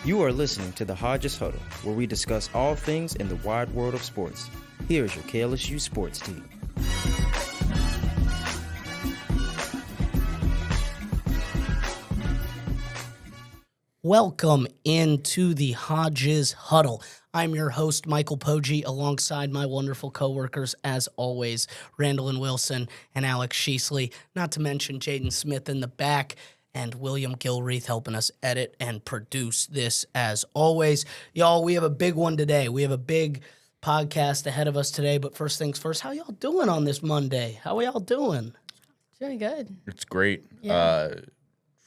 You are listening to the Hodges Huddle, where we discuss all things in the wide world of sports. Here is your LSU sports team. Welcome into the Hodges Huddle. I'm your host, Michael Poggi, alongside my wonderful coworkers, as always, Randilyn Wilson and Alex Sheesly, not to mention Jaden Smith in the back, and William Gilreath helping us edit and produce this as always. Y'all, we have a big one today. We have a big podcast ahead of us today, but first things first, how y'all doing on this Monday? How are y'all doing? Doing good. It's great. Yeah.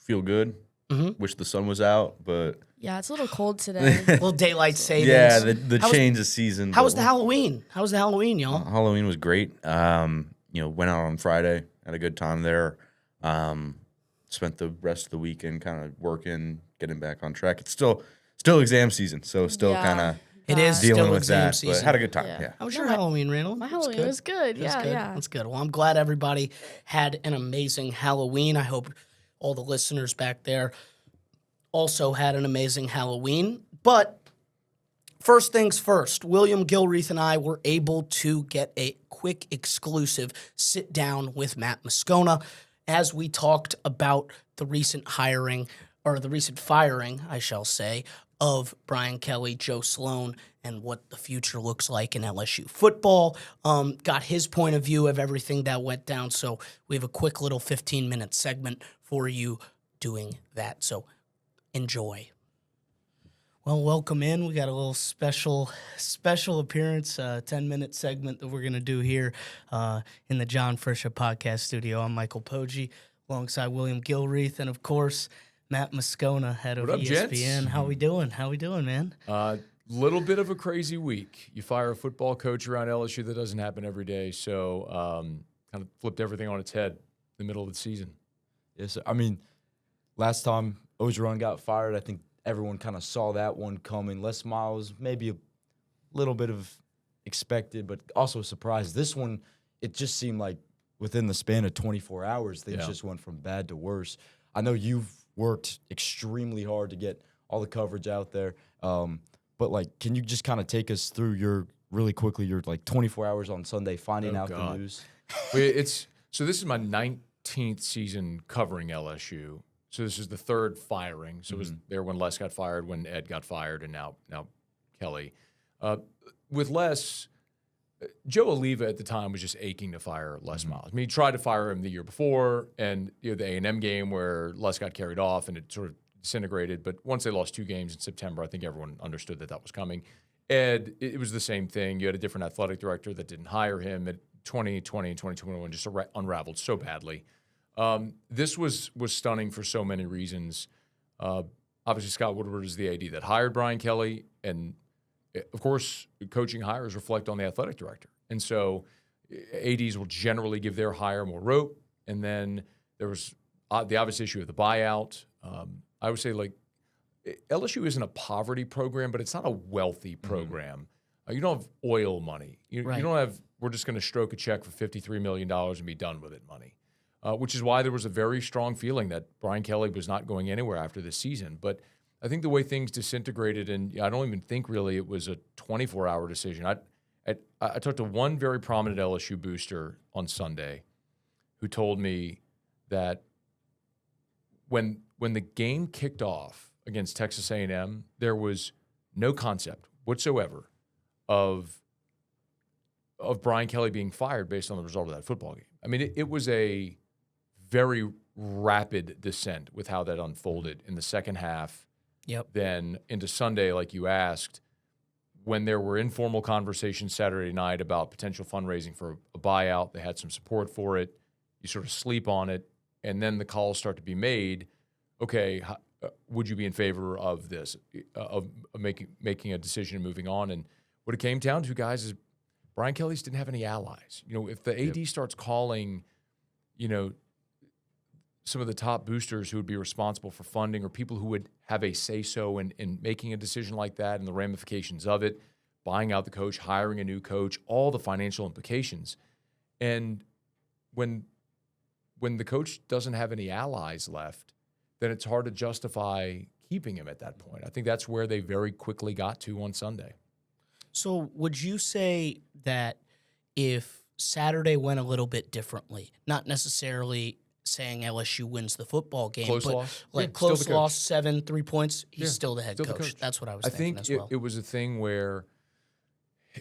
Feel good. Mm-hmm. Wish the sun was out, but Yeah, it's a little cold today. A little daylight savings. yeah, the change of season. How was the Halloween? How was the Halloween, y'all? Halloween was great. Went out on Friday, had a good time there. Spent the rest of the weekend kind of working, getting back on track. It's still exam season, so still Yeah. kind of It is dealing still with exam that. season. But had a good time. Yeah. Yeah. How was your Halloween, Randall? My Halloween was good. That's Yeah, good. yeah. That's good. Well, I'm glad everybody had an amazing Halloween. I hope all the listeners back there also had an amazing Halloween. But first things first, William Gilreath and I were able to get a quick exclusive sit down with Matt Moscona as we talked about the recent firing, I shall say, of Brian Kelly, Joe Sloan, and what the future looks like in LSU football. Got his point of view of everything that went down. So we have a quick little 15-minute segment for you doing that. So enjoy. Well, welcome in. We got a little special appearance, 10-minute segment that we're going to do here in the John Frisha podcast studio. I'm Michael Poggi, alongside William Gilreath, and, of course, Matt Moscona, head of What up, ESPN. gents? How we doing, man? Little bit of a crazy week. You fire a football coach around LSU, that doesn't happen every day. So kind of flipped everything on its head in the middle of the season. Yes, I mean, last time Ogeron got fired, I think everyone kind of saw that one coming. Les Miles, maybe a little bit of expected, but also a surprise. This one, it just seemed like within the span of 24 hours, things just went from bad to worse. I know you've worked extremely hard to get all the coverage out there, but, like, can you just kind of take us through your 24 hours on Sunday finding out the news? So this is my 19th season covering LSU. So this is the third firing. So it was there when Les got fired, when Ed got fired, and now Kelly. With Les, Joe Oliva at the time was just aching to fire Les Miles. I mean, he tried to fire him the year before, and the A&M game where Les got carried off and it sort of disintegrated. But once they lost 2 games in September, I think everyone understood that was coming. Ed, it was the same thing. You had a different athletic director that didn't hire him. At 2020 and 2021 just unraveled so badly. This was stunning for so many reasons. Obviously, Scott Woodward is the AD that hired Brian Kelly, and of course, coaching hires reflect on the athletic director. And so ADs will generally give their hire more rope. And then there was the obvious issue of the buyout. I would say, like, LSU isn't a poverty program, but it's not a wealthy program. You don't have oil money. You don't have, we're just going to stroke a check for $53 million and be done with it money. Which is why there was a very strong feeling that Brian Kelly was not going anywhere after this season. But I think the way things disintegrated, and I don't even think really it was a 24-hour decision. I talked to one very prominent LSU booster on Sunday who told me that when the game kicked off against Texas A&M, there was no concept whatsoever of Brian Kelly being fired based on the result of that football game. I mean, it was a very rapid descent with how that unfolded in the second half. Yep. Then into Sunday, like you asked, when there were informal conversations Saturday night about potential fundraising for a buyout, they had some support for it. You sort of sleep on it, and then the calls start to be made. Okay, would you be in favor of this, of making a decision and moving on? And what it came down to, guys, is Brian Kelly's didn't have any allies. If the AD starts calling, some of the top boosters who would be responsible for funding or people who would have a say-so in making a decision like that and the ramifications of it, buying out the coach, hiring a new coach, all the financial implications. And when the coach doesn't have any allies left, then it's hard to justify keeping him at that point. I think that's where they very quickly got to on Sunday. So would you say that if Saturday went a little bit differently, not necessarily saying LSU wins the football game, Close but loss? like Yeah, still close the coach. loss, 7 3 points, he's Yeah, still the head still the coach. coach. That's what I was I thinking think as well. it was a thing where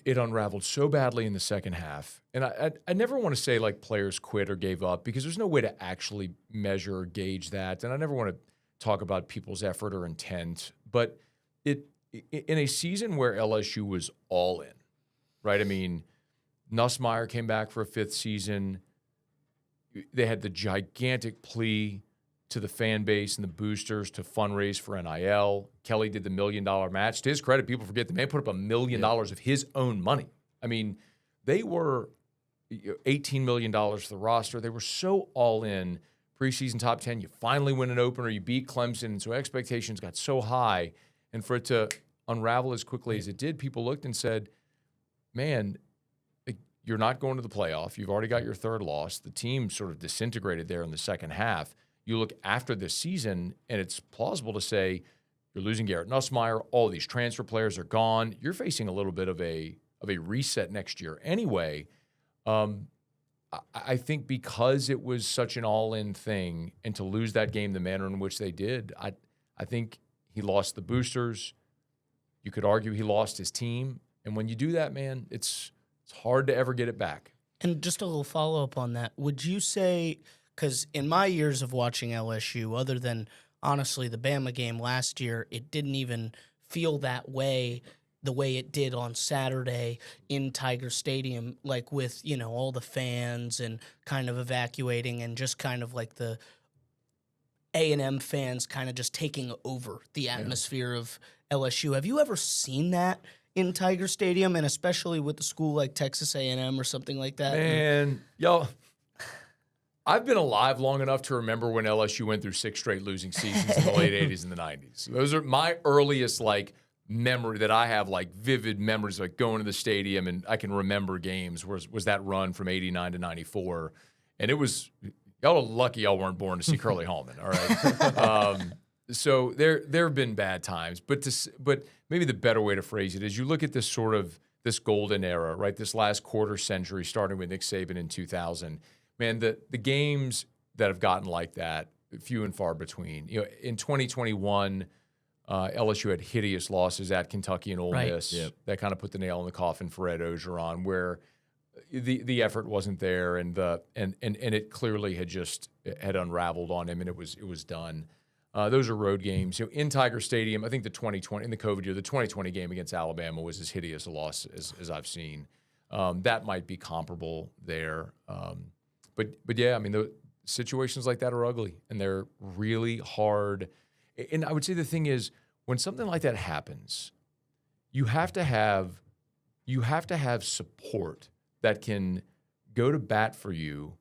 it unraveled so badly in the second half. And I never want to say like players quit or gave up because there's no way to actually measure or gauge that. And I never want to talk about people's effort or intent. But in a season where LSU was all in, right? I mean, Nussmeier came back for a 5th season. They had the gigantic plea to the fan base and the boosters to fundraise for NIL. Kelly did the $1 million match. To his credit, people forget the man put up $1 million of his own money. I mean, they were $18 million for the roster. They were so all in, preseason top 10. You finally win an opener. You beat Clemson. And so expectations got so high. And for it to unravel as quickly as it did, people looked and said, man, you're not going to the playoff. You've already got your 3rd loss. The team sort of disintegrated there in the second half. You look after this season, and it's plausible to say you're losing Garrett Nussmeier. All these transfer players are gone. You're facing a little bit of a reset next year anyway. I think because it was such an all-in thing, and to lose that game the manner in which they did, I think he lost the boosters. You could argue he lost his team. And when you do that, man, it's hard to ever get it back. And just a little follow-up on that. Would you say, because in my years of watching LSU, other than, honestly, the Bama game last year, it didn't even feel that way, the way it did on Saturday in Tiger Stadium, like with, all the fans and kind of evacuating and just kind of like the A&M fans kind of just taking over the atmosphere of LSU. Have you ever seen that in Tiger Stadium, and especially with a school like Texas A&M or something like that? Man, y'all, I've been alive long enough to remember when LSU went through 6 straight losing seasons in the late 80s and the 90s. Those are my earliest, memory that I have, vivid memories, going to the stadium, and I can remember games, was that run from 89 to 94. And it was, y'all are lucky y'all weren't born to see Curly Hallman, all right? So there have been bad times, but maybe the better way to phrase it is you look at this golden era, right? This last quarter century, starting with Nick Saban in 2000. Man, the games that have gotten like that, few and far between. In 2021, LSU had hideous losses at Kentucky and Ole Miss. Yep. That kind of put the nail in the coffin for Ed Ogeron, where the effort wasn't there, and it clearly had unraveled on him, and it was done. Those are road games. In Tiger Stadium, I think the 2020, in the COVID year, the 2020 game against Alabama was as hideous a loss as I've seen. That might be comparable there. But yeah, I mean, the situations like that are ugly, and they're really hard. And I would say the thing is, when something like that happens, you have to have support that can go to bat for you,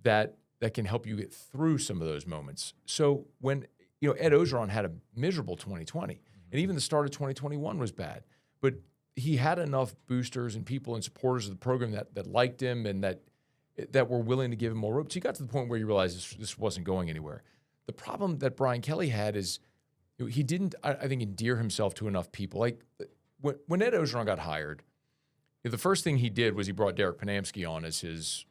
that can help you get through some of those moments. So when Ed Ogeron had a miserable 2020, and even the start of 2021 was bad, but he had enough boosters and people and supporters of the program that liked him and that were willing to give him more rope. So you got to the point where you realized this wasn't going anywhere. The problem that Brian Kelly had is he didn't, I think, endear himself to enough people. Like when Ed Ogeron got hired, the first thing he did was he brought Derek Panamsky on as his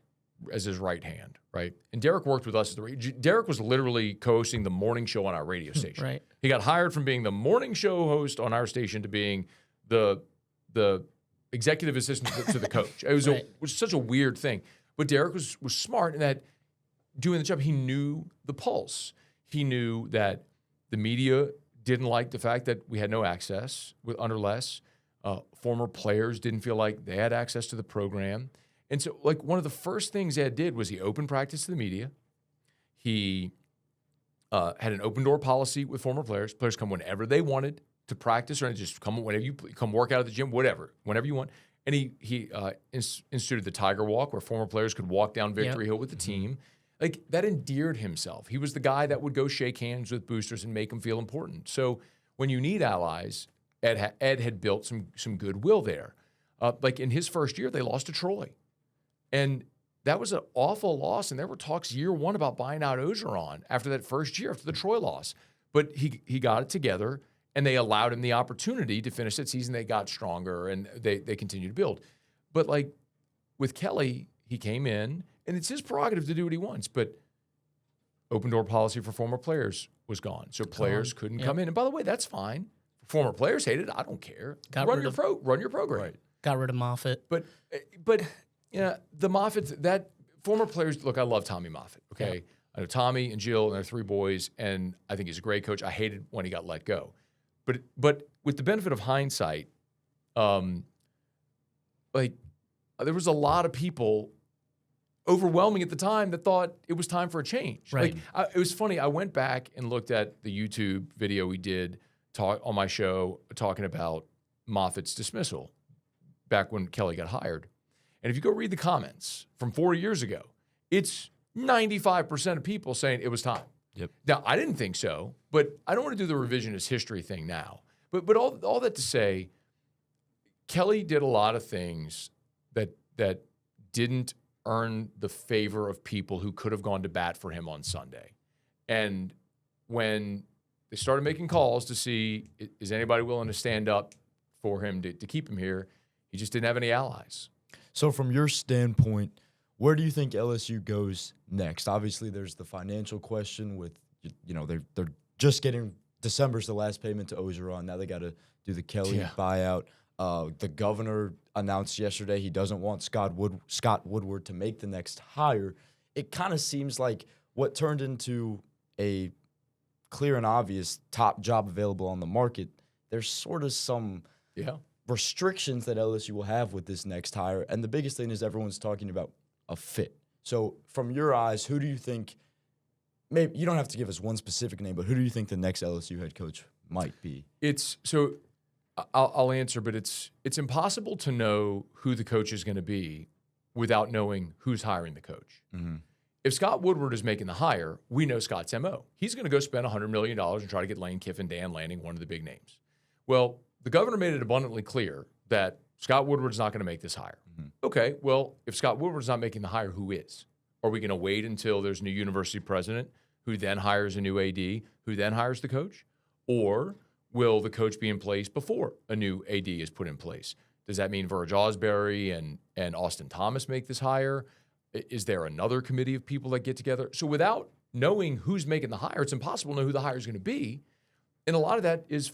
right hand, right? And Derek worked with us. Derek was literally co-hosting the morning show on our radio station. Right. He got hired from being the morning show host on our station to being the executive assistant to the coach. It was such a weird thing. But Derek was smart in that doing the job, he knew the pulse. He knew that the media didn't like the fact that we had no access under Les. Former players didn't feel like they had access to the program. And so, one of the first things Ed did was he opened practice to the media. He had an open door policy with former players. Players come whenever they wanted to practice, or just come whenever you come work out at the gym, whenever you want. And he instituted the Tiger Walk, where former players could walk down Victory Hill with the team. That endeared himself. He was the guy that would go shake hands with boosters and make them feel important. So when you need allies, Ed had built some goodwill there. In his first year, they lost to Troy. And that was an awful loss. And there were talks year one about buying out Ogeron after that first year, after the Troy loss. But he got it together, and they allowed him the opportunity to finish that season. They got stronger, and they continued to build. But like with Kelly, he came in, and it's his prerogative to do what he wants. But open door policy for former players was gone, so players couldn't come in. And by the way, that's fine. Former players hate it. I don't care. Run your program. Right. Got rid of Moffitt. But yeah, the Moffitts, that former players. Look, I love Tommy Moffitt. Okay, yeah. I know Tommy and Jill and their 3 boys, and I think he's a great coach. I hated when he got let go, but with the benefit of hindsight, like there was a lot of people, overwhelming at the time, that thought it was time for a change. Right. Like it was funny. I went back and looked at the YouTube video we did on my show talking about Moffitt's dismissal back when Kelly got hired. And if you go read the comments from 4 years ago, it's 95% of people saying it was time. Yep. Now, I didn't think so, but I don't want to do the revisionist history thing now. But all that to say, Kelly did a lot of things that didn't earn the favor of people who could have gone to bat for him on Sunday. And when they started making calls to see, is anybody willing to stand up for him to keep him here, he just didn't have any allies. So from your standpoint, where do you think LSU goes next? Obviously, there's the financial question with, they're just getting December's the last payment to Ogeron. Now they got to do the Kelly buyout. The governor announced yesterday he doesn't want Scott Woodward to make the next hire. It kind of seems like what turned into a clear and obvious top job available on the market, there's sort of some restrictions that LSU will have with this next hire. And the biggest thing is everyone's talking about a fit. So from your eyes, who do you think, maybe you don't have to give us one specific name, but who do you think the next LSU head coach might be? I'll answer, but it's impossible to know who the coach is going to be without knowing who's hiring the coach. Mm-hmm. If Scott Woodward is making the hire, we know Scott's MO. He's going to go spend $100 million and try to get Lane Kiffin, Dan Lanning, one of the big names. Well, the governor made it abundantly clear that Scott Woodward's not going to make this hire. Mm-hmm. Okay, well, if Scott Woodward's not making the hire, who is? Are we going to wait until there's a new university president who then hires a new AD, who then hires the coach? Or will the coach be in place before a new AD is put in place? Does that mean Verge Osbury and Austin Thomas make this hire? Is there another committee of people that get together? So without knowing who's making the hire, it's impossible to know who the hire is going to be. And a lot of that is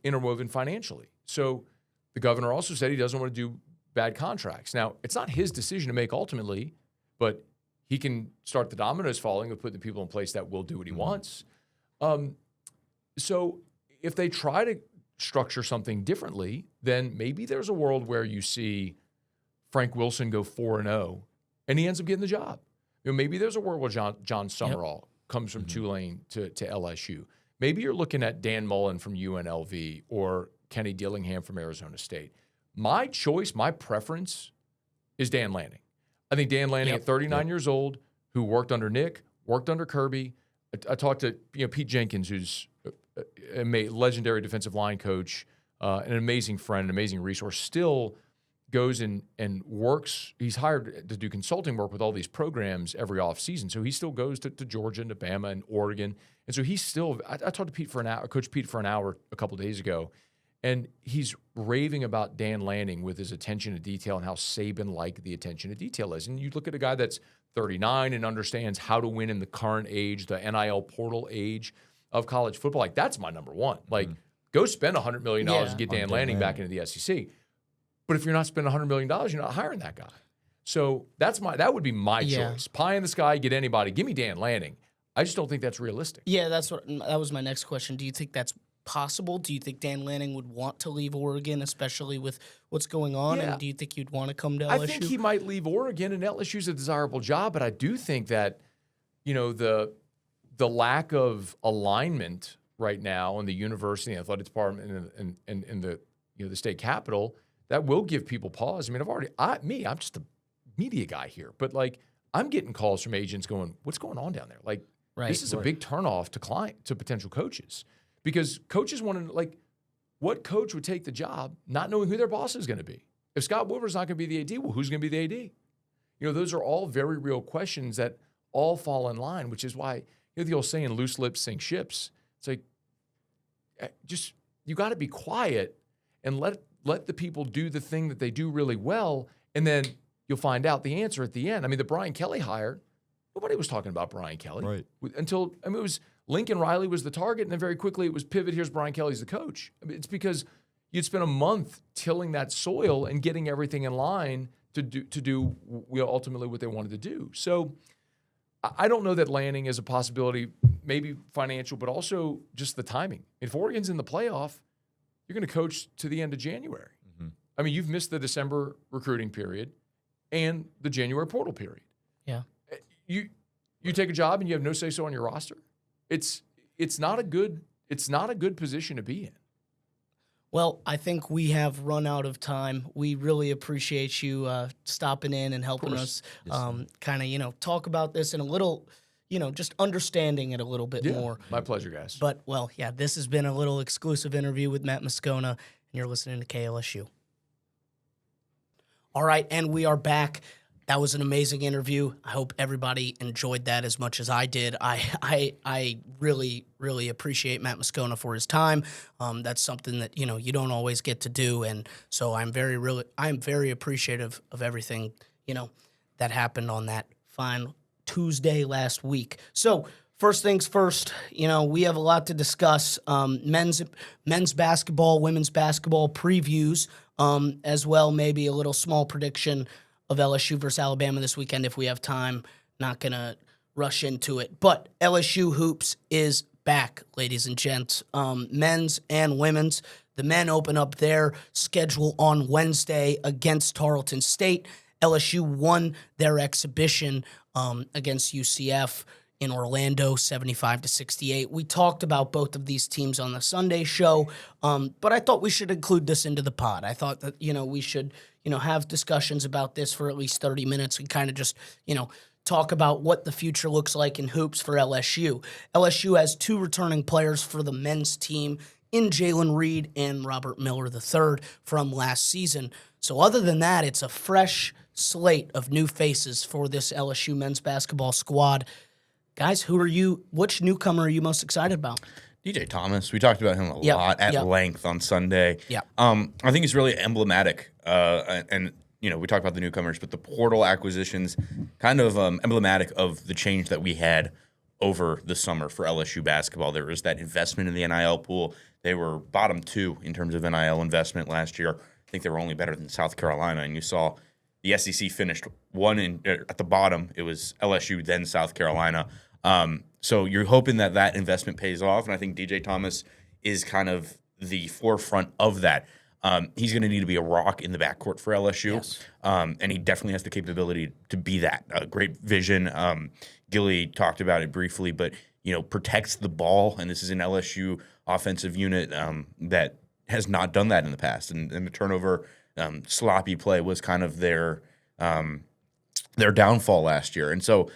interwoven financially. So the governor also said he doesn't want to do bad contracts. Now, it's not his decision to make ultimately, but he can start the dominoes falling with putting the people in place that will do what he wants. So if they try to structure something differently, then maybe there's a world where you see Frank Wilson go 4-0 and he ends up getting the job. Maybe there's a world where John Summerall comes from Tulane to LSU. Maybe you're looking at Dan Mullen from UNLV or Kenny Dillingham from Arizona State. My choice, my preference is Dan Lanning. I think Dan Lanning at 39 years old, who worked under Nick, worked under Kirby. I talked to Pete Jenkins, who's a legendary defensive line coach, an amazing friend, an amazing resource, still goes and works. He's hired to do consulting work with all these programs every offseason. So he still goes to Georgia and to Bama and Oregon. And so he's still, I talked to Pete for an hour, Coach Pete for an hour a couple days ago, and he's raving about Dan Lanning with his attention to detail and how Saban-like the attention to detail is. And you look at a guy that's 39 and understands how to win in the current age, the NIL portal age of college football. Like, that's my number one. Like, go spend $100 million and get Dan Lanning back into the SEC. But if you're not spending $100 million, you're not hiring that guy. So that would be my choice. Pie in the sky, get anybody. Give me Dan Lanning. I just don't think that's realistic. Yeah, that was my next question. Do you think that's possible? Do you think Dan Lanning would want to leave Oregon, especially with what's going on? Yeah. And do you think you'd want to come to LSU? I think he might leave Oregon, and LSU's a desirable job, but I do think that, the lack of alignment right now in the university, and athletic department, and the state capitol, that will give people pause. I mean, I'm just a media guy here, but I'm getting calls from agents going, "What's going on down there?" This is a big turnoff to potential coaches, because coaches want to what coach would take the job not knowing who their boss is going to be? If Scott Woodward's not going to be the AD, well, who's going to be the AD? Those are all very real questions that all fall in line, which is why the old saying, "Loose lips sink ships." It's like, just you got to be quiet and let the people do the thing that they do really well, and then you'll find out the answer at the end. I mean, the Brian Kelly hire, nobody was talking about Brian Kelly. Right. Until, it was Lincoln Riley was the target, and then very quickly it was pivot, here's Brian Kelly's the coach. I mean, it's because you'd spent a month tilling that soil and getting everything in line to do ultimately what they wanted to do. So I don't know that Lanning is a possibility, maybe financial, but also just the timing. If Oregon's in the playoff, you're going to coach to the end of January. Mm-hmm. I mean, you've missed the December recruiting period and the January portal period. Yeah. You take a job and you have no say-so on your roster. It's not a good position to be in. Well, I think we have run out of time. We really appreciate you stopping in and helping us kind of, talk about this in a little, just understanding it a little bit more. My pleasure, guys. But, well, yeah, this has been a little exclusive interview with Matt Moscona, and you're listening to KLSU. All right, and we are back. That was an amazing interview. I hope everybody enjoyed that as much as I did. I really, really appreciate Matt Moscona for his time. That's something that, you don't always get to do. And so I'm very appreciative of everything, that happened on that fine Tuesday last week. So first things first, we have a lot to discuss. Men's basketball, women's basketball previews, as well, maybe a little small prediction of LSU versus Alabama this weekend if we have time. Not going to rush into it. But LSU Hoops is back, ladies and gents. Men's and women's. The men open up their schedule on Wednesday against Tarleton State. LSU won their exhibition against UCF in Orlando, 75-68. We talked about both of these teams on the Sunday show, but I thought we should include this into the pod. I thought that, we should, have discussions about this for at least 30 minutes and kind of just, talk about what the future looks like in hoops for LSU. LSU has 2 returning players for the men's team in Jalen Reed and Robert Miller III from last season. So other than that, it's a fresh slate of new faces for this LSU men's basketball squad. Guys, which newcomer are you most excited about? DJ Thomas. We talked about him a lot at length on Sunday. Yeah. I think he's really emblematic. And we talked about the newcomers, but the portal acquisitions kind of emblematic of the change that we had over the summer for LSU basketball. There was that investment in the NIL pool. They were bottom 2 in terms of NIL investment last year. I think they were only better than South Carolina, and you saw the SEC finished at the bottom. It was LSU, then South Carolina. So you're hoping that investment pays off, and I think DJ Thomas is kind of the forefront of that. He's going to need to be a rock in the backcourt for LSU, Yes. And he definitely has the capability to be that. Great vision. Gilly talked about it briefly, but protects the ball, and this is an LSU offensive unit that has not done that in the past, and the turnover. Sloppy play was kind of their downfall last year. And so,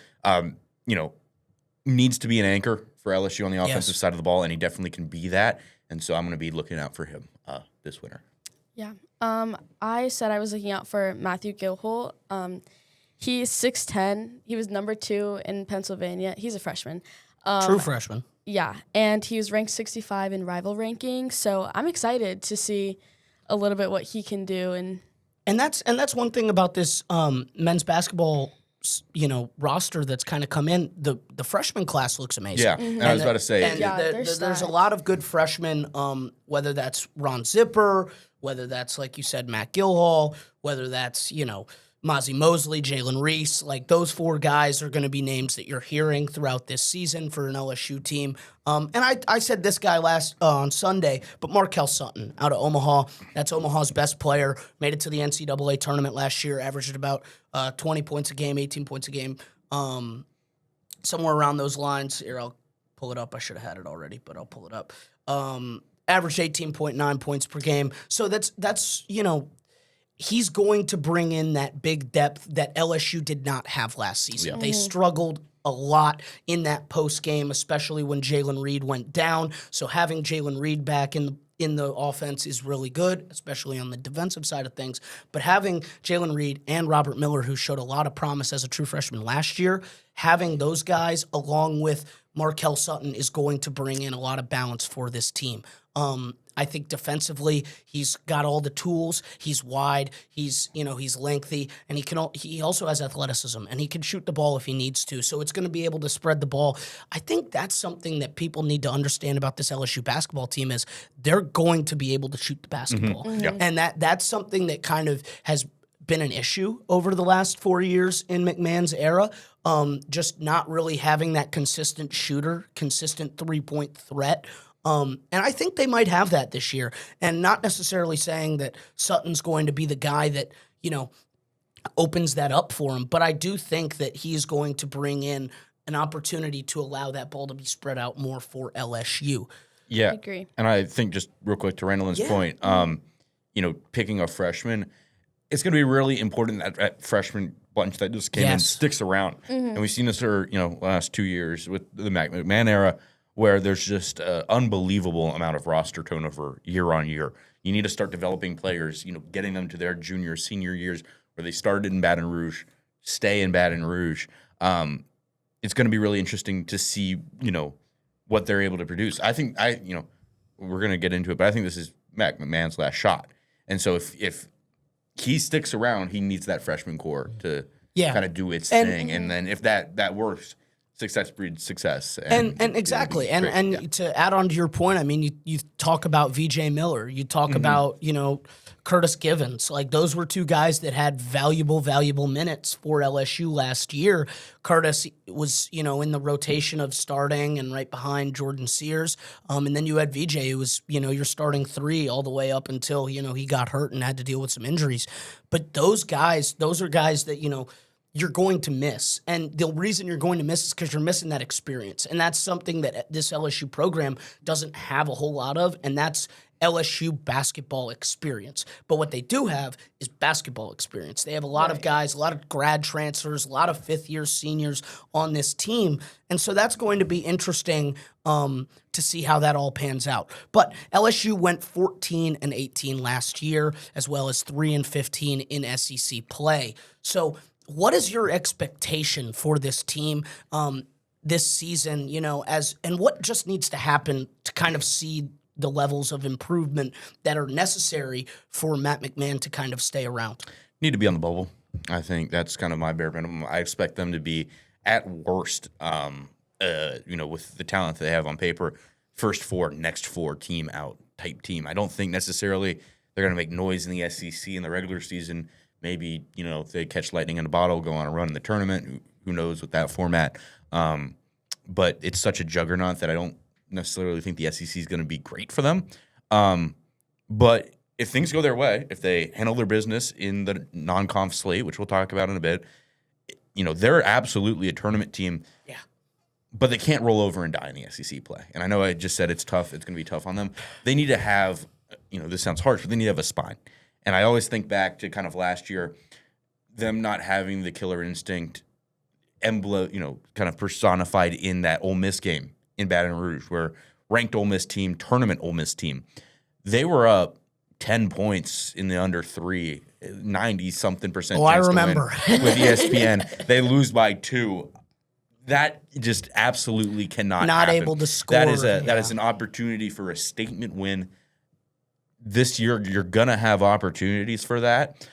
needs to be an anchor for LSU on the offensive side of the ball, and he definitely can be that. And so I'm going to be looking out for him this winter. Yeah. I said I was looking out for Matthew Gilholt. He's 6'10". He was number 2 in Pennsylvania. He's a freshman. True freshman. Yeah, and he was ranked 65 in rival rankings. So I'm excited to see a little bit what he can do. And that's one thing about this men's basketball, roster that's kind of come in. The freshman class looks amazing. Yeah, and I was about to say. And there's a lot of good freshmen, whether that's Ron Zipper, whether that's, like you said, Matt Gilhall, whether that's, Mozzie Mosley, Jalen Reese, like those 4 guys are going to be names that you're hearing throughout this season for an LSU team. And I said this guy on Sunday, but Markel Sutton out of Omaha, that's Omaha's best player, made it to the NCAA tournament last year, averaged about 20 points a game, 18 points a game, somewhere around those lines. Here, I'll pull it up. I should have had it already, but I'll pull it up. Averaged 18.9 points per game. So that's he's going to bring in that big depth that LSU did not have last season. Yeah. They struggled a lot in that post game, especially when Jalen Reed went down. So having Jalen Reed back in the offense is really good, especially on the defensive side of things. But having Jalen Reed and Robert Miller, who showed a lot of promise as a true freshman last year, having those guys along with Markel Sutton is going to bring in a lot of balance for this team. I think defensively, he's got all the tools. He's wide. He's lengthy, and he also has athleticism, and he can shoot the ball if he needs to. So it's going to be able to spread the ball. I think that's something that people need to understand about this LSU basketball team is they're going to be able to shoot the basketball, and that's something that kind of has been an issue over the last 4 years in McMahon's era. Just not really having that consistent shooter, consistent three-point threat. And I think they might have that this year. And not necessarily saying that Sutton's going to be the guy that, opens that up for him. But I do think that he's going to bring in an opportunity to allow that ball to be spread out more for LSU. Yeah. I agree. And I think just real quick to Randilyn's point, picking a freshman, it's going to be really important that freshman bunch that just came in sticks around. And we've seen this for, last 2 years with the Matt McMahon era, where there's just an unbelievable amount of roster turnover year on year. You need to start developing players, getting them to their junior, senior years where they started in Baton Rouge, stay in Baton Rouge. It's going to be really interesting to see, what they're able to produce. I think we're going to get into it, but I think this is Matt McMahon's last shot. And so if he sticks around, he needs that freshman core to kind of do its thing. And then if that works, success breeds success. And exactly. And to add on to your point, I mean, you talk about VJ Miller, you talk about, Curtis Givens. Like, those were two guys that had valuable minutes for LSU last year. Curtis was, in the rotation of starting and right behind Jordan Sears. And then you had VJ, who was, your starting three all the way up until, he got hurt and had to deal with some injuries. But those are guys that, you're going to miss. And the reason you're going to miss is because you're missing that experience. And that's something that this LSU program doesn't have a whole lot of, and that's LSU basketball experience. But what they do have is basketball experience. They have a lot of guys, a lot of grad transfers, a lot of fifth-year seniors on this team. And so that's going to be interesting to see how that all pans out. But LSU went 14-18 last year, as well as 3-15 in SEC play. So what is your expectation for this team this season, and what just needs to happen to kind of see the levels of improvement that are necessary for Matt McMahon to kind of stay around? Need to be on the bubble. I think that's kind of my bare minimum. I expect them to be, at worst, with the talent they have on paper, first four, next four team out type team. I don't think necessarily they're going to make noise in the SEC in the regular season. Maybe, if they catch lightning in a bottle, go on a run in the tournament. Who knows with that format? But it's such a juggernaut that I don't necessarily think the SEC is going to be great for them. But if things go their way, if they handle their business in the non-conf slate, which we'll talk about in a bit, they're absolutely a tournament team. Yeah. But they can't roll over and die in the SEC play. And I know I just said it's tough. It's going to be tough on them. They need to have, this sounds harsh, but they need to have a spine. And I always think back to kind of last year, them not having the killer instinct emblem, kind of personified in that Ole Miss game in Baton Rouge, where ranked Ole Miss team, tournament Ole Miss team, they were up 10 points in the under 3, 90-something percent. Oh, I remember. With ESPN. They lose by 2. That just absolutely cannot Not happen. able to score. That is an opportunity for a statement win. This year, you're going to have opportunities for that.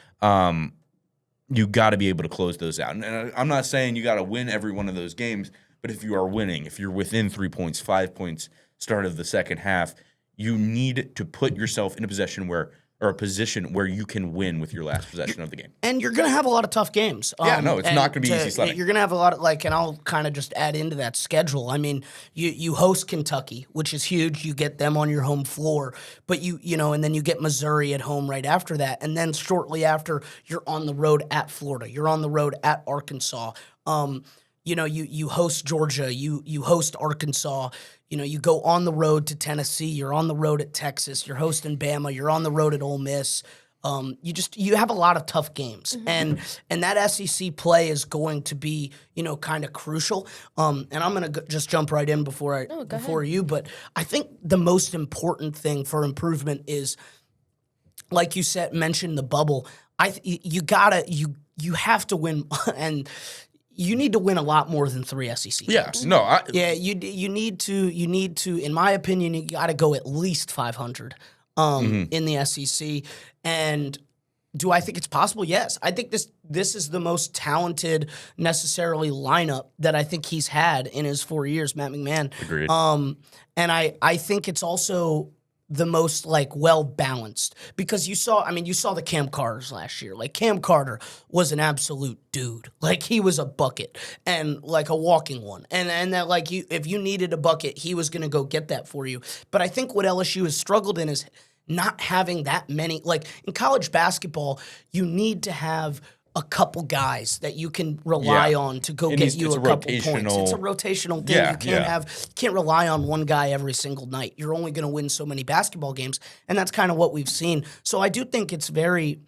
You got to be able to close those out. And I'm not saying you got to win every one of those games, but if you are winning, if you're within 3 points, 5 points, start of the second half, you need to put yourself in a position where you can win with your last possession of the game. And you're going to have a lot of tough games. It's not going to be easy sledding. You're going to have a lot of, and I'll kind of just add into that schedule. I mean, you host Kentucky, which is huge. You get them on your home floor. But and then you get Missouri at home right after that. And then shortly after, you're on the road at Florida. You're on the road at Arkansas. You host Georgia. You host Arkansas. You go on the road to Tennessee. You're on the road at Texas. You're hosting Bama. You're on the road at Ole Miss. You have a lot of tough games, and that SEC play is going to be kind of crucial. And I'm going to just jump right in before you. But I think the most important thing for improvement is, like you said, mentioned the bubble. You have to win, and you need to win a lot more than 3 SEC games. Yes. No. Yeah, you need to. In my opinion, you got to go at least 500 in the SEC. And do I think it's possible? Yes. I think this is the most talented necessarily lineup that I think he's had in his 4 years, Matt McMahon. Agreed. And I think it's also the most like well balanced because you saw the Cam Carters last year. Like Cam Carter was an absolute dude. Like he was a bucket and like a walking one. And that like if you needed a bucket, he was going to go get that for you. But I think what LSU has struggled in is not having that many. Like in college basketball, you need to have a couple guys that you can rely on to go get you a couple points. It's a rotational thing. You can't rely on one guy every single night. You're only going to win so many basketball games, and that's kind of what we've seen. So I do think it's very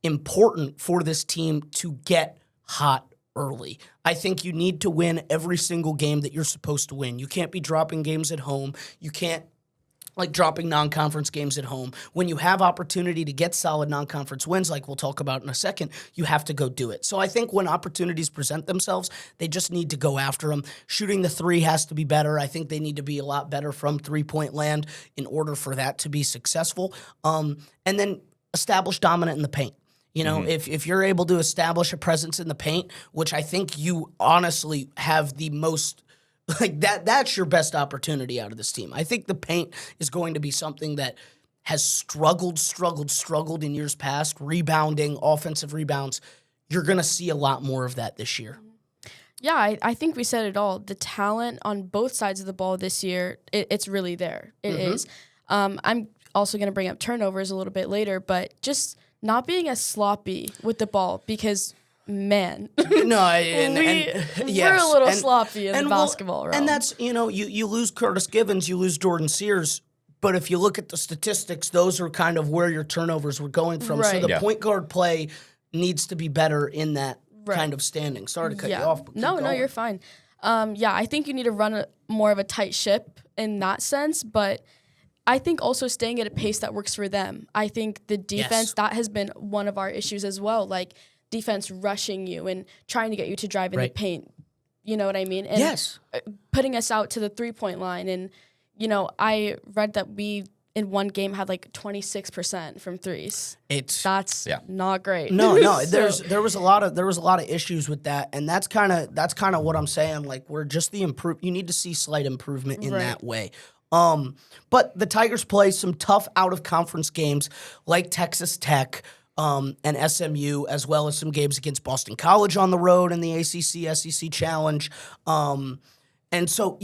important for this team to get hot early. I think you need to win every single game that you're supposed to win. You can't be dropping games at home. You can't like dropping non-conference games at home. When you have opportunity to get solid non-conference wins, like we'll talk about in a second, you have to go do it. So I think when opportunities present themselves, they just need to go after them. Shooting the three has to be better. I think they need to be a lot better from three-point land in order for that to be successful. And then establish dominant in the paint. You know, if you're able to establish a presence in the paint, which I think you honestly have the most like that's your best opportunity out of this team. I think the paint is going to be something that has struggled in years past, rebounding, offensive rebounds. You're going to see a lot more of that this year. Yeah, I think we said it all. The talent on both sides of the ball this year, it's really there. It is. I'm also going to bring up turnovers a little bit later, but just not being as sloppy with the ball because – man. No, we're a little sloppy in the basketball realm. And that's, you lose Curtis Givens, you lose Jordan Sears, but if you look at the statistics, those are kind of where your turnovers were going from. Right. So the point guard play needs to be better in that kind of standing. Sorry to cut you off. But No, you're fine. I think you need to run more of a tight ship in that sense, but I think also staying at a pace that works for them. I think the defense, that has been one of our issues as well. Like, defense rushing you and trying to get you to drive in the paint. You know what I mean? And putting us out to the 3-point line. And, I read that we, in one game, had like 26% from threes. That's not great. No. There was a lot of issues with that. And that's kind of what I'm saying. Like, we're just you need to see slight improvement in that way. But the Tigers play some tough out-of-conference games like Texas Tech, and SMU, as well as some games against Boston College on the road in the ACC SEC Challenge. And so,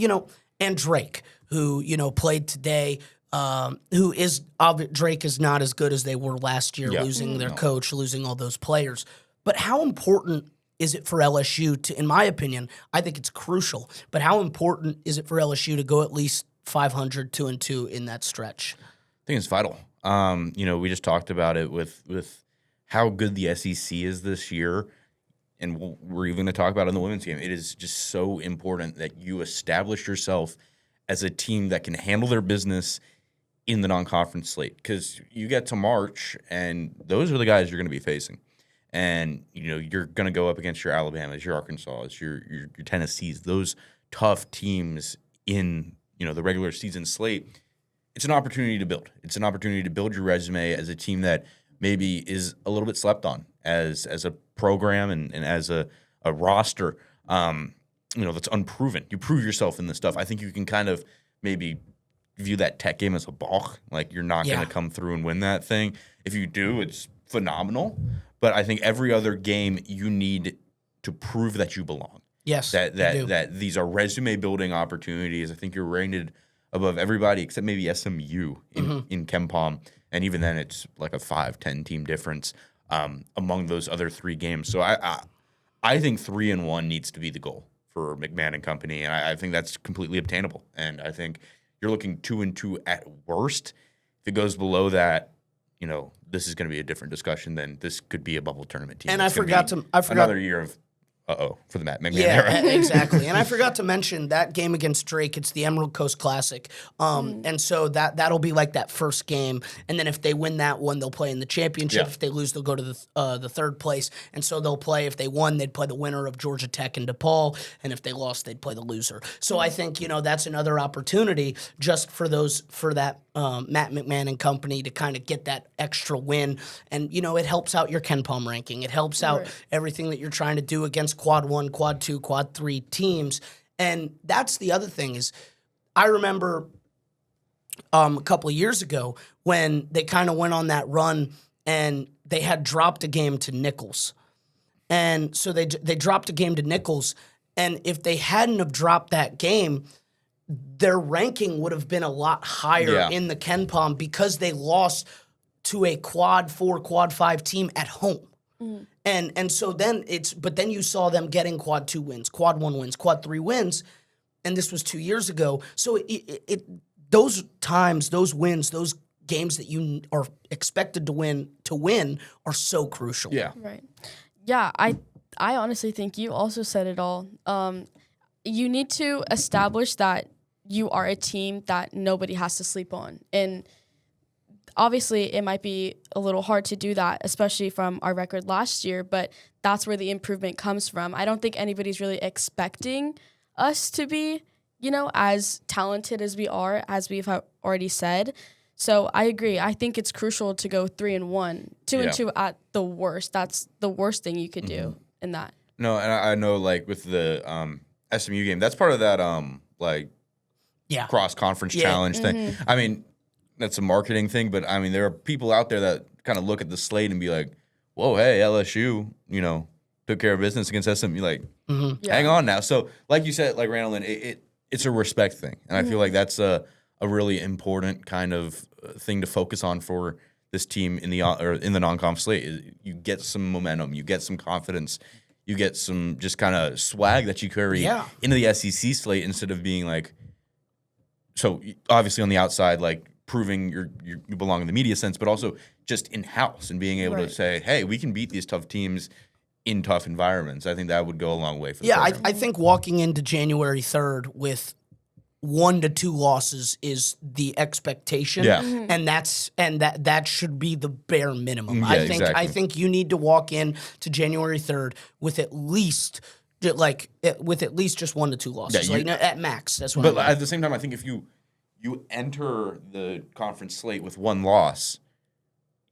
and Drake, who, played today, Drake is not as good as they were last year, losing their coach, losing all those players. But how important is it for LSU to, in my opinion, I think it's crucial, but how important is it for LSU to go at least 500, 2-2 in that stretch? I think it's vital. We just talked about it with how good the SEC is this year, and we're even going to talk about it in the women's game. It is just so important that you establish yourself as a team that can handle their business in the non-conference slate, because you get to March, and those are the guys you're going to be facing. And, you're going to go up against your Alabamas, your Arkansas, your Tennessees, those tough teams in, the regular season slate. It's an opportunity to build. It's an opportunity to build your resume as a team that maybe is a little bit slept on as a program and as a roster, that's unproven. You prove yourself in this stuff. I think you can kind of maybe view that Tech game as a balk. Like, you're not going to come through and win that thing. If you do, it's phenomenal. But I think every other game you need to prove that you belong. Yes, that these are resume building opportunities. I think you're rated above everybody except maybe SMU in KenPom. And even then, it's like a 5-10 team difference among those other three games. So I think 3-1 needs to be the goal for McMahon and company, and I think that's completely obtainable. And I think you're looking 2-2 at worst. If it goes below that, this is going to be a different discussion. Then this could be a bubble tournament team. And I forgot another year for the Matt McMahon Yeah, era. exactly. And I forgot to mention that game against Drake. It's the Emerald Coast Classic, and so that'll be like that first game. And then if they win that one, they'll play in the championship. Yeah. If they lose, they'll go to the third place. And so they'll play. If they won, they'd play the winner of Georgia Tech and DePaul. And if they lost, they'd play the loser. So I think that's another opportunity just for that Matt McMahon and company to kind of get that extra win. And it helps out your KenPom ranking. It helps out everything that you're trying to do against Quad 1, Quad 2, Quad 3 teams. And that's the other thing is I remember a couple of years ago when they kind of went on that run and they had dropped a game to Nichols. And so they dropped a game to Nichols. And if they hadn't have dropped that game, their ranking would have been a lot higher in the KenPom because they lost to a Quad 4, Quad 5 team at home. And so then then you saw them getting Quad 2 wins, Quad 1 wins, Quad 3 wins, and this was 2 years ago. So those times, those wins, those games that you are expected to win are so crucial. Yeah. Right. Yeah, I honestly think you also said it all. You need to establish that you are a team that nobody has to sleep on. And obviously, it might be a little hard to do that, especially from our record last year, but that's where the improvement comes from. I don't think anybody's really expecting us to be, as talented as we are, as we've already said. So I agree. I think it's crucial to go 3-1, 2-2 at the worst. That's the worst thing you could do in that. No, and I know like with the SMU game, that's part of that cross conference challenge thing. I mean, that's a marketing thing, but I mean, there are people out there that kind of look at the slate and be like, whoa, hey, LSU, took care of business against SMU. Like, hang on now. So, like you said, like Randilyn, it's a respect thing. And I feel like that's a really important kind of thing to focus on for this team in the non-conf slate. You get some momentum, you get some confidence, you get some just kind of swag that you carry into the SEC slate instead of being like, so obviously on the outside, like, proving you belong in the media sense, but also just in-house and being able to say, hey, we can beat these tough teams in tough environments. I think that would go a long way for the program. I think walking into January 3rd with 1 to 2 losses is the expectation. Yeah. And that should be the bare minimum. Yeah, I think you need to walk in to January 3rd with at least just 1 to 2 losses. Yeah, at max. That's what But at the same time, I think if you enter the conference slate with 1 loss,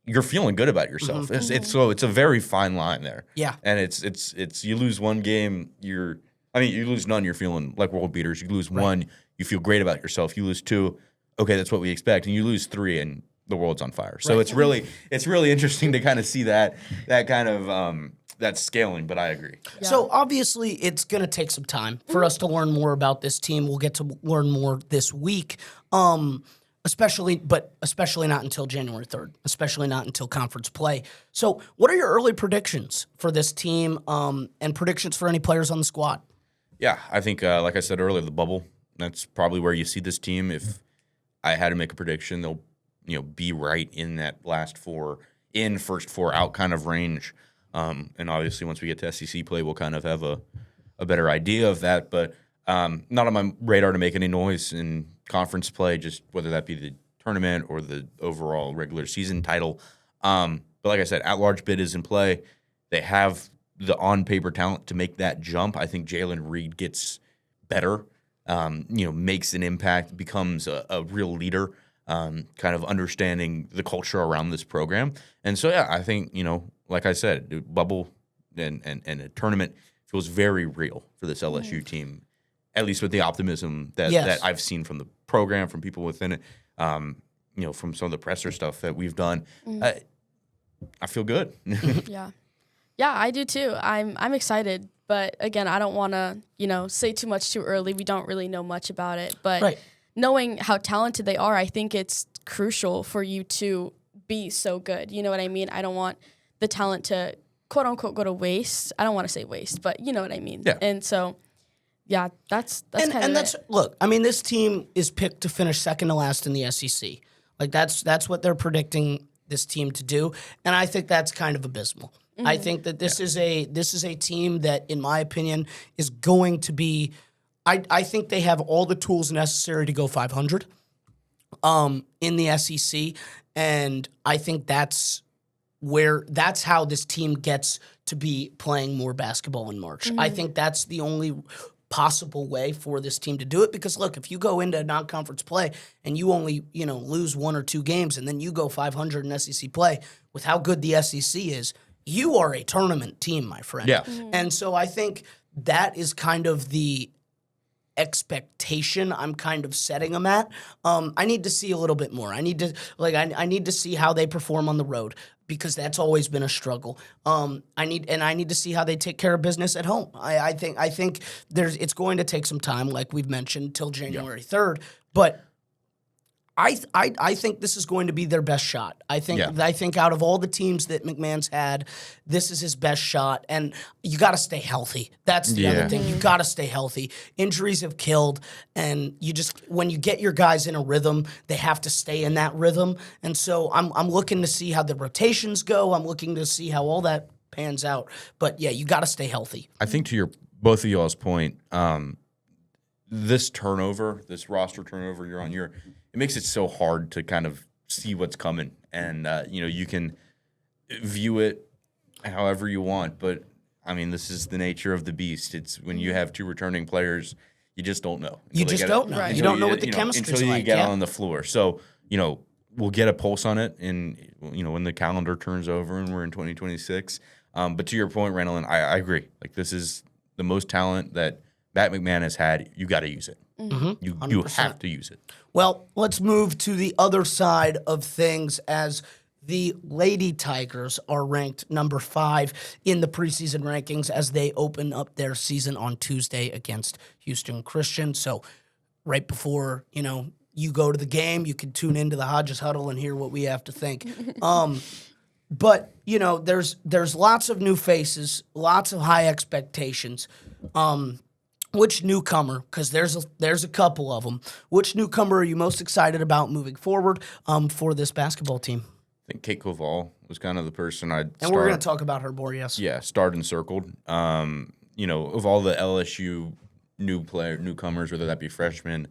you're feeling good about yourself. It's a very fine line there. Yeah. And it's you lose 1 game, you lose none, you're feeling like world beaters. You lose 1, you feel great about yourself. You lose 2, okay, that's what we expect. And you lose 3 and the world's on fire. So it's really interesting to kind of see that kind of that scaling, but I agree. Yeah. So obviously it's going to take some time for us to learn more about this team. We'll get to learn more this week, especially not until January 3rd, especially not until conference play. So what are your early predictions for this team and predictions for any players on the squad? Yeah, I think, like I said earlier, the bubble, that's probably where you see this team. If I had to make a prediction, they'll be right in that first 4 out kind of range. And obviously, once we get to SEC play, we'll kind of have a better idea of that. But not on my radar to make any noise in conference play, just whether that be the tournament or the overall regular season title. But like I said, at-large bid is in play. They have the on-paper talent to make that jump. I think Jalen Reed gets better, makes an impact, becomes a real leader, kind of understanding the culture around this program. And so, yeah, I think, like I said, the bubble and a tournament feels very real for this LSU team, at least with the optimism that I've seen from the program, from people within it, from some of the presser stuff that we've done. I feel good. Yeah, I do too. I'm excited, but again, I don't want to, say too much too early. We don't really know much about it, but knowing how talented they are, I think it's crucial for you to be so good. You know what I mean? I don't want the talent to quote unquote go to waste. I don't want to say waste, but you know what I mean. Yeah. And so, yeah, that's kind of it. Look, I mean, this team is picked to finish second to last in the SEC. Like that's what they're predicting this team to do, and I think that's kind of abysmal. I think that this is a team that, in my opinion, is going to be. I think they have all the tools necessary to go 500 in the SEC, and I think that's how this team gets to be playing more basketball in March. I think that's the only possible way for this team to do it, because look, if you go into non-conference play and you only lose 1 or 2 games and then you go 500 in SEC play with how good the SEC is, you are a tournament team, my friend. Yeah. And so I think that is kind of the expectation I'm kind of setting them at. I need to see a little bit more. I need to see how they perform on the road, because that's always been a struggle. I need to see how they take care of business at home. I think it's going to take some time, like we've mentioned, till January 3rd, but I think this is going to be their best shot. I think out of all the teams that McMahon's had, this is his best shot. And you got to stay healthy. That's the other thing. You got to stay healthy. Injuries have killed, and when you get your guys in a rhythm, they have to stay in that rhythm. And so I'm looking to see how the rotations go. I'm looking to see how all that pans out. But yeah, you got to stay healthy. I think to both of y'all's point, this roster turnover year on year, it makes it so hard to kind of see what's coming. And, you can view it however you want. But, I mean, this is the nature of the beast. It's when you have 2 returning players, you just don't know. You just don't know. Right. You don't know what the chemistry's like. Until you get on the floor. So, we'll get a pulse on it when the calendar turns over and we're in 2026. But to your point, Randilyn, I agree. Like, this is the most talent that Matt McMahon has had. You got to use it. You have to use it. Well, let's move to the other side of things, as the Lady Tigers are ranked number 5 in the preseason rankings as they open up their season on Tuesday against Houston Christian. So right before, you go to the game, you can tune into the Hodges Huddle and hear what we have to think. But, there's lots of new faces, lots of high expectations. Which newcomer, because there's a couple of them, which newcomer are you most excited about moving forward for this basketball team? I think Kate Koval was kind of the person And we're going to talk about her more, yes. Yeah, starred and circled. Of all the LSU newcomers, whether that be freshmen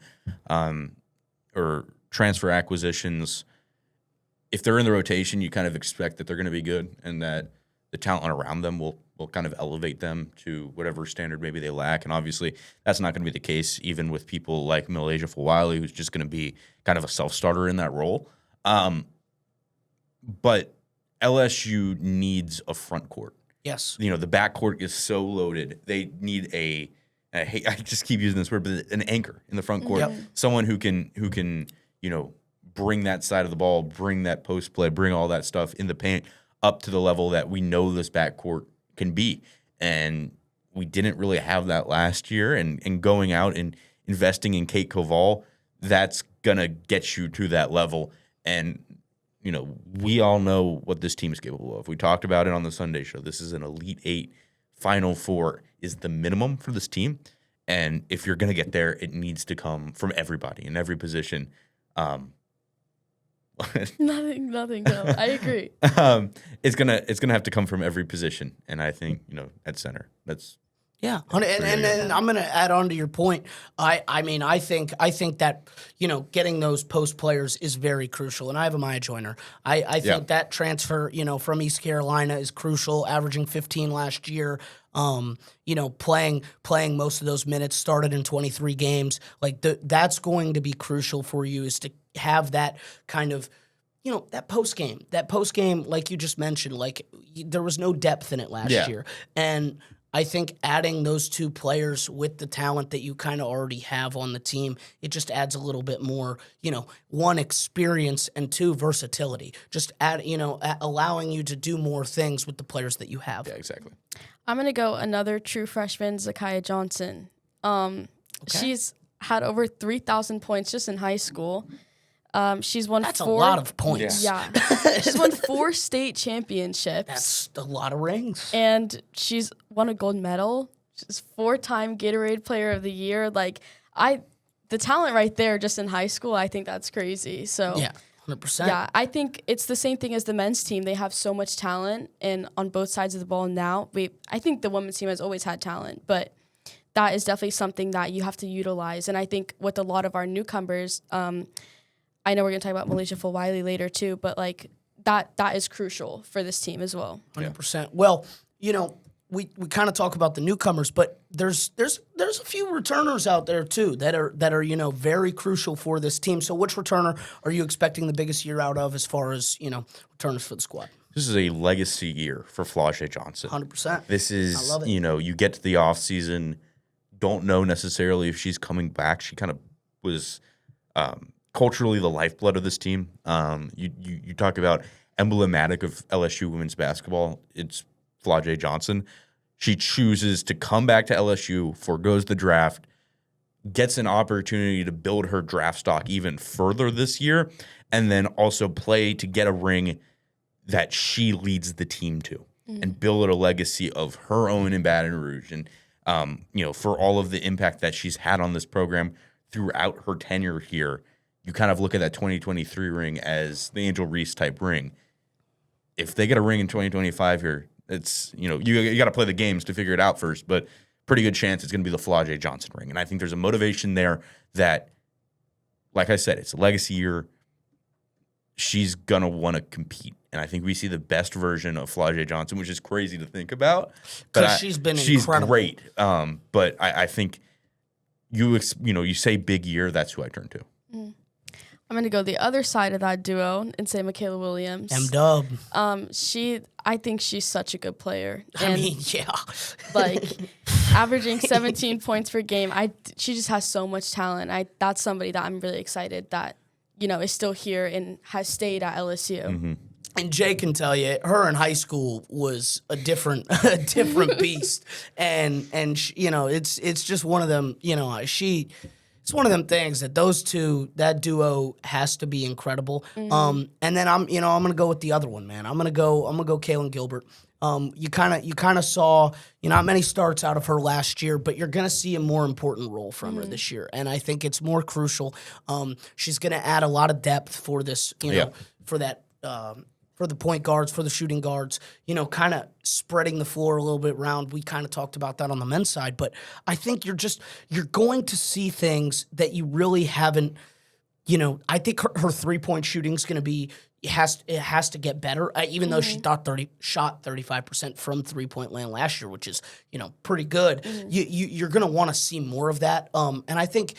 or transfer acquisitions, if they're in the rotation, you kind of expect that they're going to be good and that the talent around them will kind of elevate them to whatever standard maybe they lack. And obviously, that's not going to be the case even with people like Milasia Fawali, who's just going to be kind of a self-starter in that role. But LSU needs a front court. Yes. The back court is so loaded. They need I just keep using this word, but an anchor in the front court. Yep. Someone who can bring that side of the ball, bring that post play, bring all that stuff in the paint up to the level that we know this backcourt can be. And we didn't really have that last year. And going out and investing in Kate Koval, that's going to get you to that level. And, we all know what this team is capable of. We talked about it on the Sunday show. This is an Elite 8. Final 4 is the minimum for this team. And if you're going to get there, it needs to come from everybody in every position. Nothing. No, I agree. It's gonna have to come from every position, and I think at center. That's and I'm gonna add on to your point. I think that getting those post players is very crucial, and I have a Maya Joyner. I think that transfer from East Carolina is crucial, averaging 15 last year. Playing most of those minutes, started in 23 games. That's going to be crucial for you, is to have that kind of, that post game, like you just mentioned, there was no depth in it last year. And I think adding those 2 players with the talent that you kind of already have on the team, it just adds a little bit more, 1, experience, and 2, versatility. Just allowing you to do more things with the players that you have. Yeah, exactly. I'm going to go another true freshman, Zakiya Johnson. She's had over 3,000 points just in high school. She's won That's 4. a lot of points. Yeah. She's won 4 state championships. That's a lot of rings. And she's won a gold medal. She's 4-time Gatorade Player of the Year. The talent right there just in high school, I think that's crazy. So yeah. 100%. Yeah, I think it's the same thing as the men's team. They have so much talent, and on both sides of the ball now. I think the women's team has always had talent, but that is definitely something that you have to utilize. And I think with a lot of our newcomers, I know we're going to talk about Malaysia Fulwiley later too, but like that is crucial for this team as well. 100%. Well, we kind of talk about the newcomers, but there's a few returners out there too that are very crucial for this team. So which returner are you expecting the biggest year out of as far as returners for the squad? This is a legacy year for Flau'jae Johnson. 100%. This is, I love it. You get to the offseason, don't know necessarily if she's coming back. She kind of was culturally the lifeblood of this team. You talk about emblematic of LSU women's basketball. It's Flau'jae Johnson. She chooses to come back to LSU, forgoes the draft, gets an opportunity to build her draft stock even further this year, and then also play to get a ring that she leads the team to and build a legacy of her own in Baton Rouge. And, for all of the impact that she's had on this program throughout her tenure here, you kind of look at that 2023 ring as the Angel Reese type ring. If they get a ring in 2025 here, it's, you got to play the games to figure it out first, but pretty good chance it's going to be the Flau'jae Johnson ring. And I think there's a motivation there that, like I said, it's a legacy year. She's going to want to compete. And I think we see the best version of Flau'jae Johnson, which is crazy to think about. Because she's been incredible. Great. But I think you say big year, that's who I turn to. I'm going to go the other side of that duo and say Michaela Williams. M-Dub. I think she's such a good player. I mean, yeah. Like, averaging 17 points per game, she just has so much talent. That's somebody that I'm really excited that, is still here and has stayed at LSU. Mm-hmm. And Jay can tell you, her in high school was a different beast. And she, it's just one of them, it's one of them things that that duo has to be incredible. And then I'm going to go with the other one, man. I'm going to go Kaylin Gilbert. You kind of saw, not many starts out of her last year, but you're going to see a more important role from her this year. And I think it's more crucial. She's going to add a lot of depth for this, for that, for the point guards, for the shooting guards, kind of spreading the floor a little bit around. We kind of talked about that on the men's side, but I think you're going to see things that you really haven't, I think her 3-point shooting is going to be, it has to get better, even though she shot 35% from 3-point land last year, which is, pretty good. You're going to want to see more of that. And I think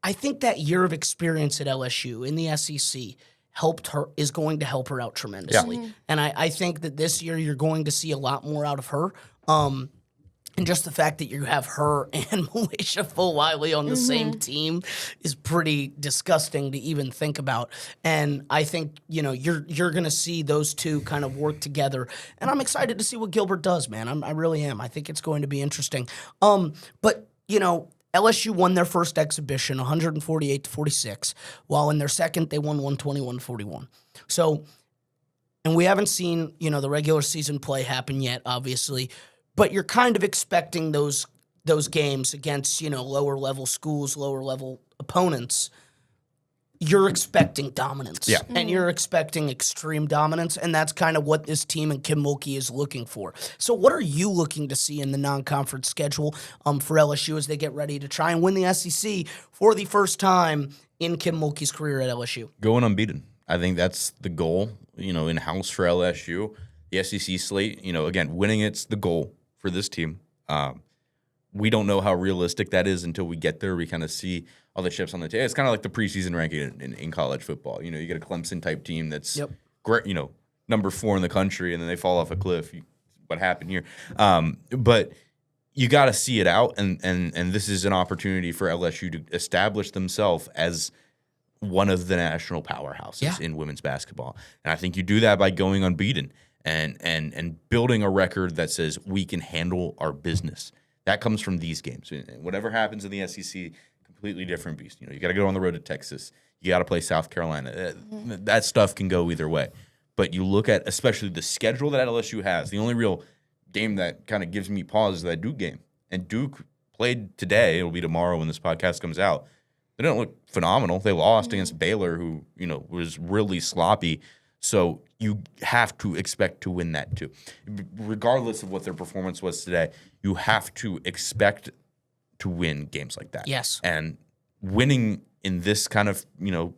that year of experience at LSU in the SEC is going to help her out tremendously. Yeah. And I think that this year you're going to see a lot more out of her. And just the fact that you have her and Malaysia Fulwiley on the same team is pretty disgusting to even think about. And I think, you're going to see those two kind of work together. And I'm excited to see what Gilbert does, man. I really am. I think it's going to be interesting. But LSU won their first exhibition 148-46, while in their second they won 121-41. So, and we haven't seen, the regular season play happen yet, obviously, but you're kind of expecting those games against, lower level schools, lower level opponents. You're expecting dominance. Yeah. And you're expecting extreme dominance, and that's kind of what this team and Kim Mulkey is looking for. So what are you looking to see in the non-conference schedule for LSU as they get ready to try and win the SEC for the first time in Kim Mulkey's career at LSU? Going unbeaten. I think that's the goal, in-house for LSU. The SEC slate, again, winning it's the goal for this team. We don't know how realistic that is until we get there. We kind of see all the chips on the table. It's kind of like the preseason ranking in college football. You get a Clemson-type team that's great, number 4 in the country, and then they fall off a cliff. What happened here? But you got to see it out, and this is an opportunity for LSU to establish themselves as one of the national powerhouses in women's basketball. And I think you do that by going unbeaten and building a record that says we can handle our business. That comes from these games. Whatever happens in the SEC, completely different beast. You got to go on the road to Texas. You got to play South Carolina. That stuff can go either way. But you look at especially the schedule that LSU has. The only real game that kind of gives me pause is that Duke game. And Duke played today. It'll be tomorrow when this podcast comes out. They didn't look phenomenal. They lost against Baylor, who, was really sloppy. So you have to expect to win that too. Regardless of what their performance was today, you have to expect to win games like that. Yes. And winning in this kind of,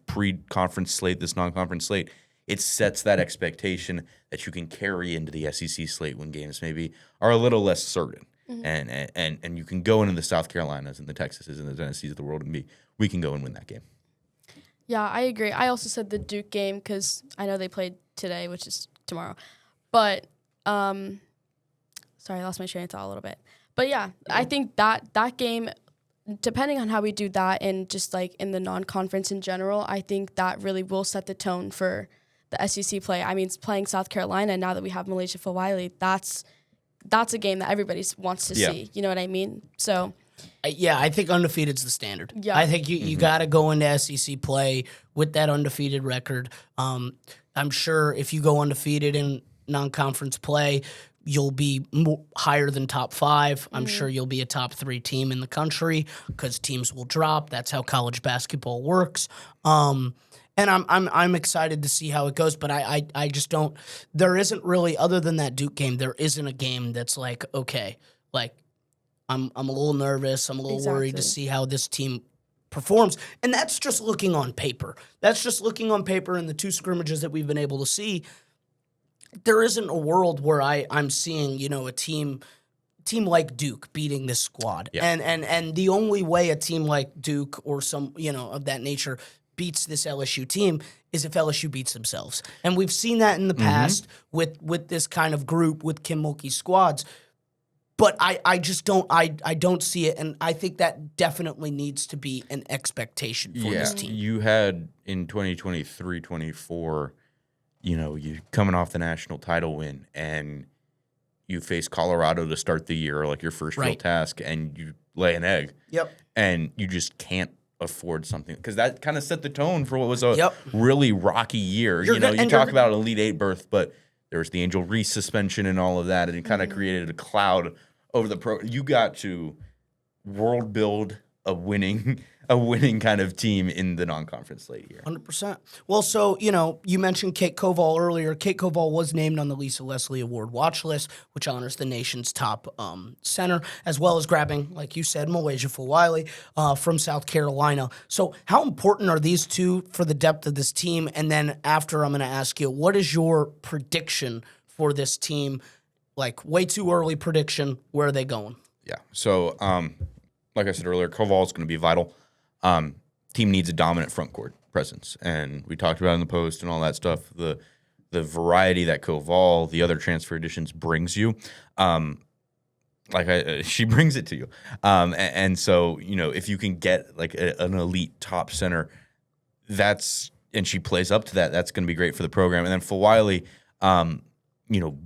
pre-conference slate, this non-conference slate, it sets that expectation that you can carry into the SEC slate when games maybe are a little less certain. And you can go into the South Carolinas and the Texases and the Tennessees of the world and we can go and win that game. Yeah, I agree. I also said the Duke game because I know they played today, which is tomorrow. But, sorry, I lost my train of thought a little bit. But, yeah, I think that game, depending on how we do that and just, like, in the non-conference in general, I think that really will set the tone for the SEC play. I mean, playing South Carolina, now that we have Malaysia Fawiley, that's a game that everybody wants to see. You know what I mean? So... Yeah, I think undefeated's the standard. Yeah. I think you got to go into SEC play with that undefeated record. I'm sure if you go undefeated in non-conference play, you'll be higher than top 5. I'm sure you'll be a top 3 team in the country because teams will drop. That's how college basketball works. And I'm excited to see how it goes, but I just don't. There isn't really, other than that Duke game, there isn't a game that's like, okay, like. I'm a little nervous. I'm a little worried to see how this team performs. And that's just looking on paper. That's just looking on paper in the 2 scrimmages that we've been able to see. There isn't a world where I'm seeing, a team like Duke beating this squad. Yeah. And the only way a team like Duke or some, of that nature beats this LSU team is if LSU beats themselves. And we've seen that in the past with this kind of group, with Kim Mulkey's squads. But I just don't see it, and I think that definitely needs to be an expectation for this team. You had in 2023-24, you coming off the national title win, and you face Colorado to start the year, like your first real task, and you lay an egg. Yep. And you just can't afford something, because that kind of set the tone for what was a really rocky year. You talk about an Elite 8 berth, but there was the Angel Reese suspension and all of that, and it kind of created a cloud over the pro. You got to world build a winning kind of team in the non-conference slate here. 100%. Well, so, you mentioned Kate Koval earlier. Kate Koval was named on the Lisa Leslie Award watch list, which honors the nation's top center, as well as grabbing, like you said, Malaysia Fawiley from South Carolina. So how important are these two for the depth of this team? And then after, I'm going to ask you, what is your prediction for this team? Like, way too early prediction. Where are they going? Yeah. So, like I said earlier, Koval is going to be vital. Team needs a dominant front court presence, and we talked about it in the post and all that stuff. The variety that Koval, the other transfer additions, brings you, she brings it to you. And so, if you can get like an elite top center, and she plays up to that, that's going to be great for the program. And then Fawiley,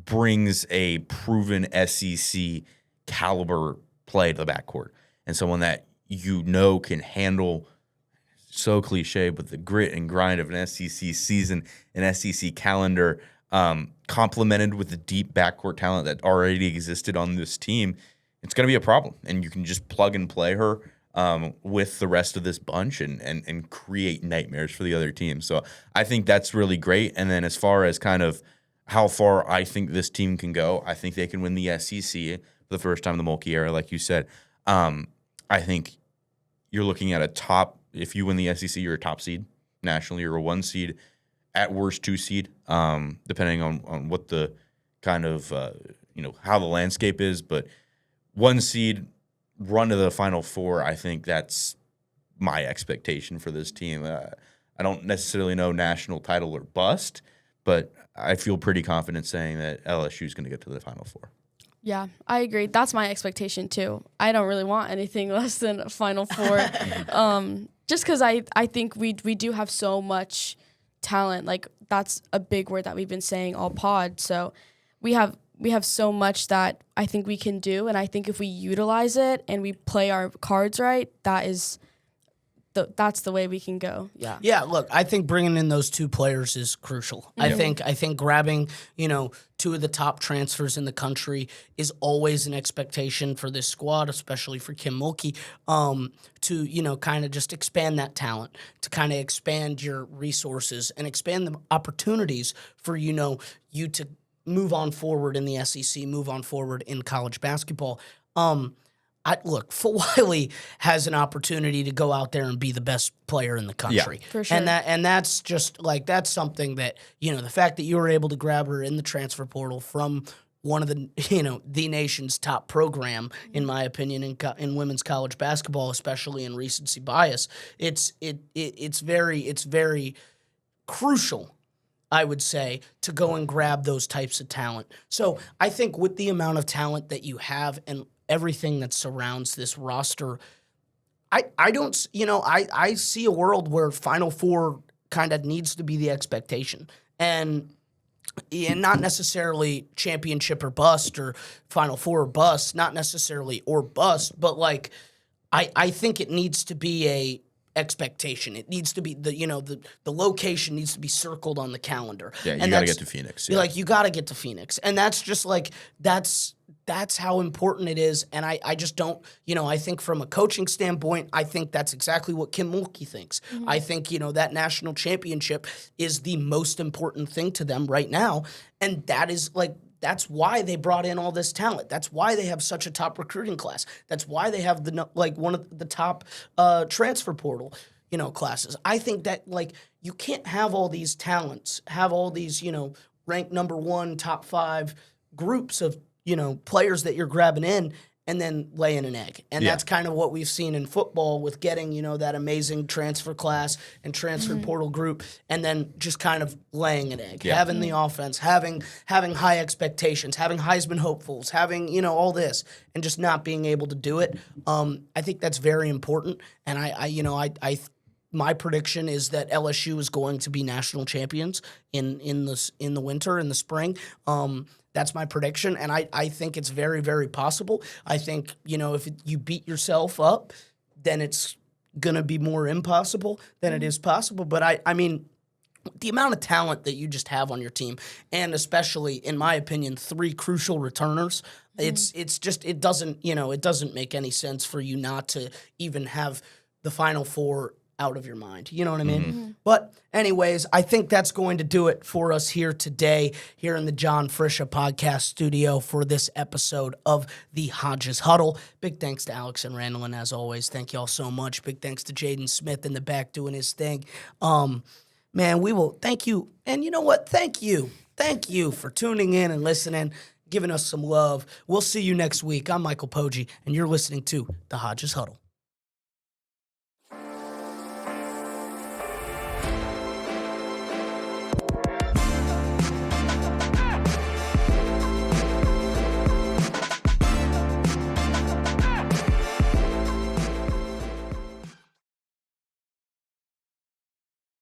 brings a proven SEC caliber play to the backcourt, and someone that can handle, so cliche, but the grit and grind of an SEC season, an SEC calendar, complemented with the deep backcourt talent that already existed on this team. It's going to be a problem, and you can just plug and play her with the rest of this bunch and create nightmares for the other team. So I think that's really great. And then as far as kind of how far I think this team can go, I think they can win the SEC for the first time in the Mulkey era, like you said. I think you're looking at if you win the SEC, you're a top seed nationally. You're a 1 seed, at worst 2 seed, depending on what the kind of, how the landscape is. But 1 seed, run to the Final Four, I think that's my expectation for this team. I don't necessarily know national title or bust, but I feel pretty confident saying that LSU is going to get to the Final Four. Yeah, I agree. That's my expectation too. I don't really want anything less than a Final Four, just because I think we do have so much talent. Like, that's a big word that we've been saying all pod. So we have so much that I think we can do, and I think if we utilize it and we play our cards right, that's the way we can go. Yeah. Yeah, look, I think bringing in those 2 players is crucial. I think grabbing, two of the top transfers in the country is always an expectation for this squad, especially for Kim Mulkey, to, kind of just expand that talent, to kind of expand your resources and expand the opportunities for, you to move on forward in the SEC, move on forward in college basketball. Look, Fulwiley has an opportunity to go out there and be the best player in the country. Yeah, for sure. And that's just that's something that, the fact that you were able to grab her in the transfer portal from one of the, the nation's top program, in my opinion, in women's college basketball, especially in recency bias, it's very crucial, I would say, to go and grab those types of talent. So I think with the amount of talent that you have and everything that surrounds this roster, I don't, I see a world where Final Four kind of needs to be the expectation. And not necessarily championship or bust or Final Four or bust, not necessarily or bust, but I think it needs to be a expectation. It needs to be the location needs to be circled on the calendar. Yeah, and you got to get to Phoenix. Yeah. You got to get to Phoenix. And that's just that's how important it is. And I just don't, I think from a coaching standpoint, I think that's exactly what Kim Mulkey thinks. Mm-hmm. I think, that national championship is the most important thing to them right now. And that is that's why they brought in all this talent. That's why they have such a top recruiting class. That's why they have one of the top transfer portal, classes. I think that you can't have all these talents, have all these, ranked number 1, top 5 groups of, players that you're grabbing in and then laying an egg. And that's kind of what we've seen in football with getting, that amazing transfer class and transfer portal group and then just kind of laying an egg, having the offense, having high expectations, having Heisman hopefuls, having, all this and just not being able to do it. I think that's very important. And my prediction is that LSU is going to be national champions in the winter, in the spring. That's my prediction, and I think it's very, very possible. I think, if you beat yourself up, then it's going to be more impossible than it is possible. But, I mean, the amount of talent that you just have on your team, and especially, in my opinion, 3 crucial returners, it's just it doesn't make any sense for you not to even have the Final Four out of your mind. You know what I mean? Mm-hmm. But anyways, I think that's going to do it for us here today, here in the John Frisha podcast studio for this episode of the Hodges Huddle. Big thanks to Alex and Randilyn, as always. Thank you all so much. Big thanks to Jaden Smith in the back doing his thing. Man, we will thank you. And you know what? Thank you. Thank you for tuning in and listening, giving us some love. We'll see you next week. I'm Michael Poggi, and you're listening to the Hodges Huddle.